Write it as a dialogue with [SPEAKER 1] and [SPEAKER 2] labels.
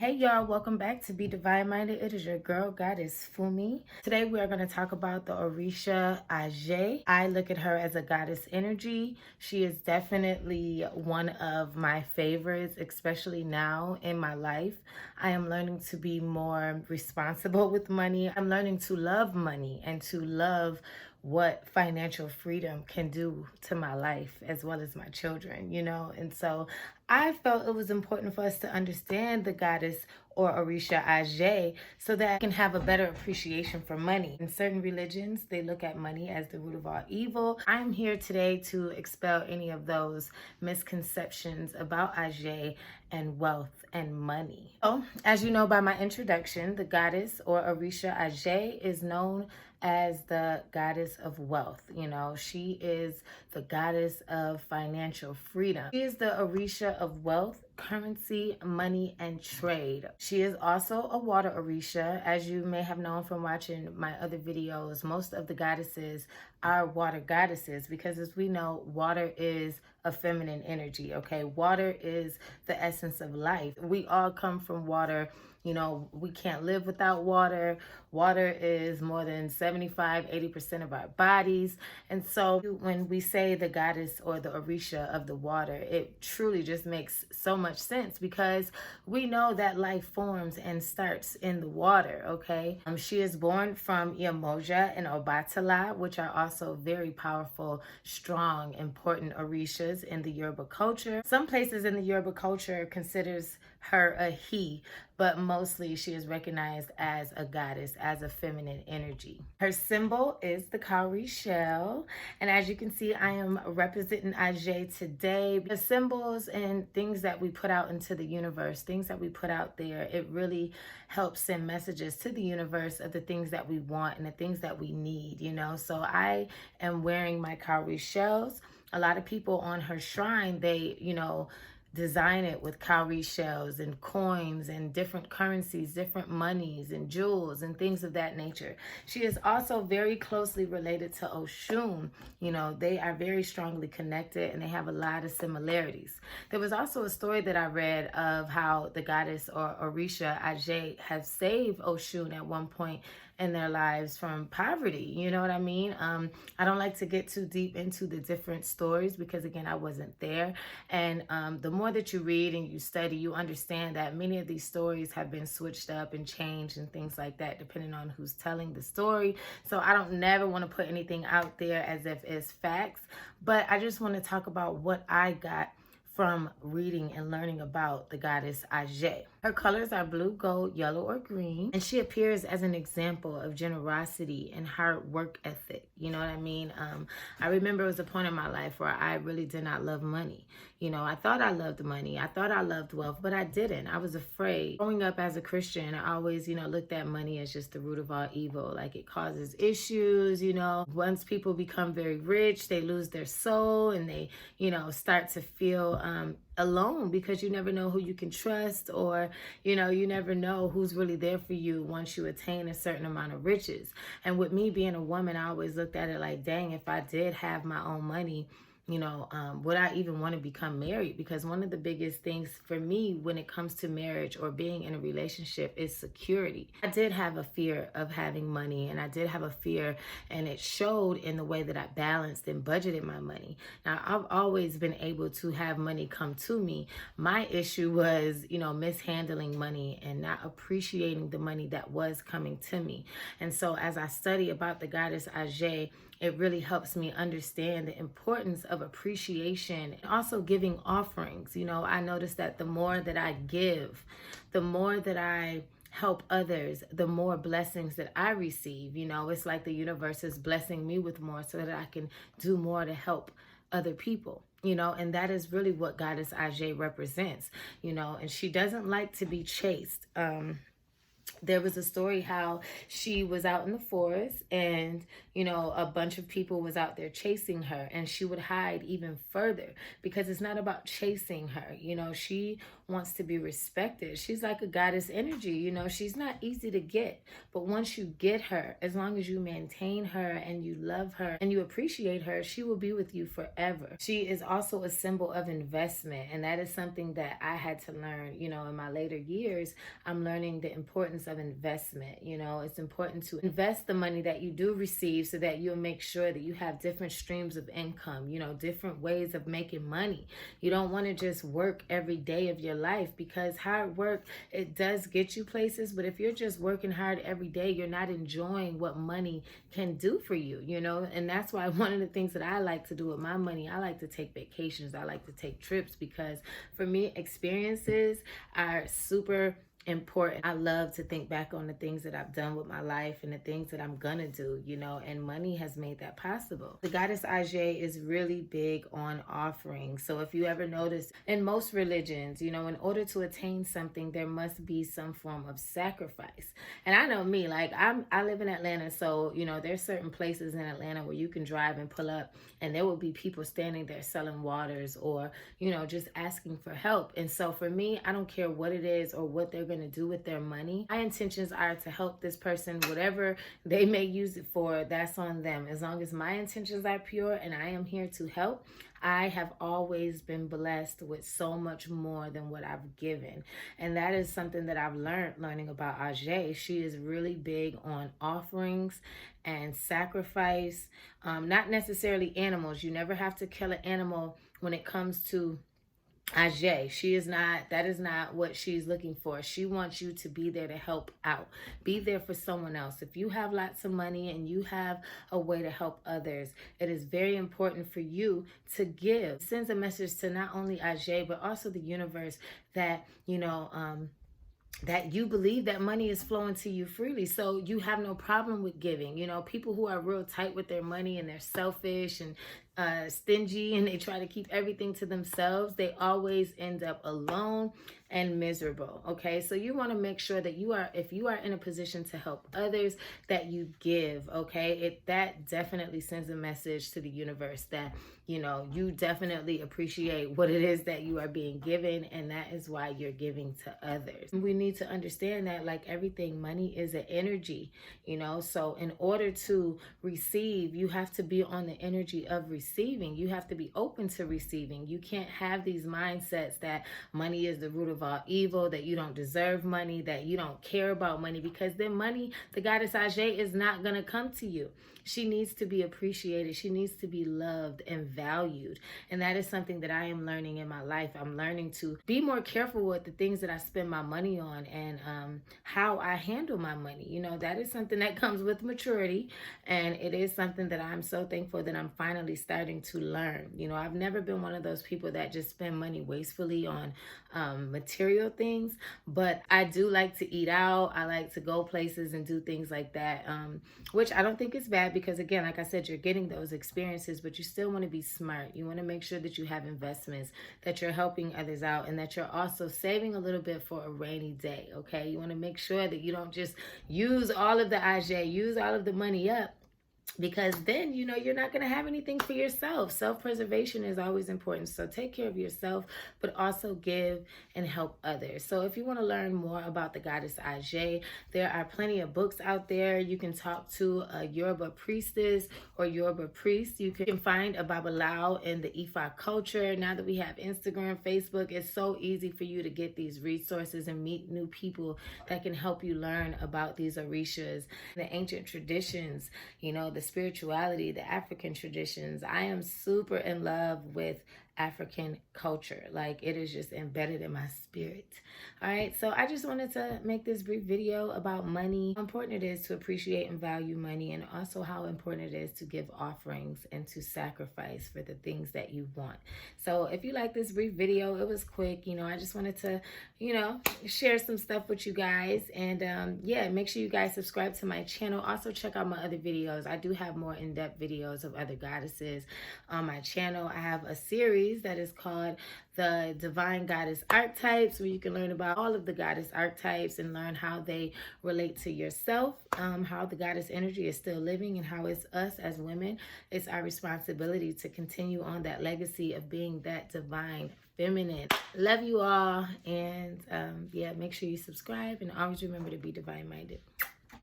[SPEAKER 1] Hey y'all, welcome back to Be Divine Minded. It is your girl, Goddess Fumi. Today we are going to talk about the Orisa Aje. I look at her as a goddess energy. She is definitely one of my favorites, especially now in my life. I am learning to be more responsible with money. I'm learning to love money and to love what financial freedom can do to my life as well as my children, and so I felt it was important for us to understand the goddess or Orisa Aje so that I can have a better appreciation for money. In certain religions, they look at money as the root of all evil. I'm here today to expel any of those misconceptions about Aje and wealth and money. So, as you know by my introduction, the goddess or Orisa Aje is known as the goddess of wealth. She is the goddess of financial freedom. She is the Orisha of wealth, currency, money, and trade. She is also a water Orisha. As you may have known from watching my other videos, most of the goddesses are water goddesses because, as we know, water is a feminine energy, okay? Water is the essence of life. We all come from water. We can't live without water. Water is more than 75-80% of our bodies. And so when we say the goddess or the Orisha of the water, it truly just makes so much sense because we know that life forms and starts in the water, okay? She is born from Yamoja and Obatala, which are also very powerful, strong, important Orishas in the Yoruba culture. Some places in the Yoruba culture considers her a he, but mostly she is recognized as a goddess, as a feminine energy. Her symbol is the cowrie shell, and as you can see, I am representing Aje today. The symbols and things that we put out into the universe, things that we put out there, it really helps send messages to the universe of the things that we want and the things that we need, So I am wearing my cowrie shells. A lot of people on her shrine, they, design it with cowrie shells and coins and different currencies, different monies and jewels and things of that nature. She is also very closely related to Oshun. They are very strongly connected and they have a lot of similarities. There was also a story that I read of how the goddess or Orisa Aje has saved Oshun at one point in their lives from poverty. You know what I mean? I don't like to get too deep into the different stories because, again, I wasn't there. And the more that you read and you study, you understand that many of these stories have been switched up and changed and things like that, depending on who's telling the story. So I don't never want to put anything out there as if it's facts, but I just want to talk about what I got from reading and learning about the goddess Aje. Her colors are blue, gold, yellow, or green, and she appears as an example of generosity and hard work ethic. You know what I mean? I remember it was a point in my life where I really did not love money. I thought I loved money. I thought I loved wealth, but I didn't. I was afraid. Growing up as a Christian, I always, looked at money as just the root of all evil. Like it causes issues, Once people become very rich, they lose their soul and they, start to feel alone because you never know who you can trust, or you never know who's really there for you once you attain a certain amount of riches. And with me being a woman, I always looked at it like, dang, if I did have my own money, would I even want to become married? Because one of the biggest things for me when it comes to marriage or being in a relationship is security. I did have a fear of having money, and I did have a fear, and it showed in the way that I balanced and budgeted my money. Now, I've always been able to have money come to me. My issue was, mishandling money and not appreciating the money that was coming to me. And so as I study about the goddess Aje, it really helps me understand the importance of appreciation and also giving offerings. I noticed that the more that I give, the more that I help others, the more blessings that I receive. It's like the universe is blessing me with more so that I can do more to help other people. And that is really what Goddess Aje represents, and she doesn't like to be chased. There was a story how she was out in the forest and, a bunch of people was out there chasing her, and she would hide even further because it's not about chasing her. She wants to be respected. She's like a goddess energy, you know, she's not easy to get. But once you get her, as long as you maintain her and you love her and you appreciate her, she will be with you forever. She is also a symbol of investment, and that is something that I had to learn, you know, in my later years. I'm learning the importance of investment. You know, it's important to invest the money that you do receive so that you'll make sure that you have different streams of income, you know, different ways of making money. You don't want to just work every day of your life, because hard work, it does get you places, but if you're just working hard every day, you're not enjoying what money can do for you, you know. And that's why one of the things that I like to do with my money, I like to take vacations, I like to take trips, because for me, experiences are super important. I love to think back on the things that I've done with my life and the things that I'm gonna do, you know, and money has made that possible. The goddess Aje is really big on offerings. So if you ever notice, in most religions, you know, in order to attain something, there must be some form of sacrifice. And I know me, like I live in Atlanta, so you know, there's certain places in Atlanta where you can drive and pull up and there will be people standing there selling waters, or, you know, just asking for help. And so for me, I don't care what it is or what they're going to do with their money. My intentions are to help this person. Whatever they may use it for, that's on them. As long as my intentions are pure and I am here to help, I have always been blessed with so much more than what I've given. And that is something that I've learning about Aje. She is really big on offerings and sacrifice, not necessarily animals. You never have to kill an animal when it comes to Aje. She is not, that is not what she's looking for. She wants you to be there to help out. Be there for someone else. If you have lots of money and you have a way to help others, it is very important for you to give. It sends a message to not only Aje, but also the universe that, you know, that you believe that money is flowing to you freely. So you have no problem with giving. You know, people who are real tight with their money and they're selfish and stingy and they try to keep everything to themselves, they always end up alone and miserable. Okay, so you want to make sure that you are, if you are in a position to help others, that you give. Okay, that definitely sends a message to the universe that, you know, you definitely appreciate what it is that you are being given, and that is why you're giving to others. We need to understand that, like everything, money is an energy, you know. So in order to receive, you have to be on the energy of receiving. You have to be open to receiving. You can't have these mindsets that money is the root of all evil, that you don't deserve money, that you don't care about money, because then money, the goddess Aje, is not going to come to you. She needs to be appreciated. She needs to be loved and valued. And that is something that I am learning in my life. I'm learning to be more careful with the things that I spend my money on, and how I handle my money. You know, that is something that comes with maturity. And it is something that I'm so thankful that I'm finally starting to learn. You know, I've never been one of those people that just spend money wastefully on material things, but I do like to eat out. I like to go places and do things like that, which I don't think is bad, because again, like I said, you're getting those experiences, but you still want to be smart. You want to make sure that you have investments, that you're helping others out, and that you're also saving a little bit for a rainy day. Okay, you want to make sure that you don't just use all of the Aje, use all of the money up, because then, you know, you're not going to have anything for yourself. Self-preservation is always important. So take care of yourself, but also give and help others. So if you want to learn more about the goddess Aje, there are plenty of books out there. You can talk to a Yoruba priestess or Yoruba priest. You can find a Babalawo in the Ifa culture. Now that we have Instagram, Facebook, it's so easy for you to get these resources and meet new people that can help you learn about these orishas, the ancient traditions, you know, the spirituality, the African traditions. I am super in love with African culture. Like, it is just embedded in my spirit. All right, so I just wanted to make this brief video about money, how important it is to appreciate and value money, and also how important it is to give offerings and to sacrifice for the things that you want. So if you like this brief video, it was quick, you know, I just wanted to, you know, share some stuff with you guys. And yeah, make sure you guys subscribe to my channel. Also check out my other videos. I do have more in-depth videos of other goddesses on my channel. I have a series that is called the Divine Goddess Archetypes, where you can learn about all of the goddess archetypes and learn how they relate to yourself, how the goddess energy is still living, and how it's us as women, it's our responsibility to continue on that legacy of being that divine feminine. Love you all. And yeah, make sure you subscribe and always remember to be divine minded.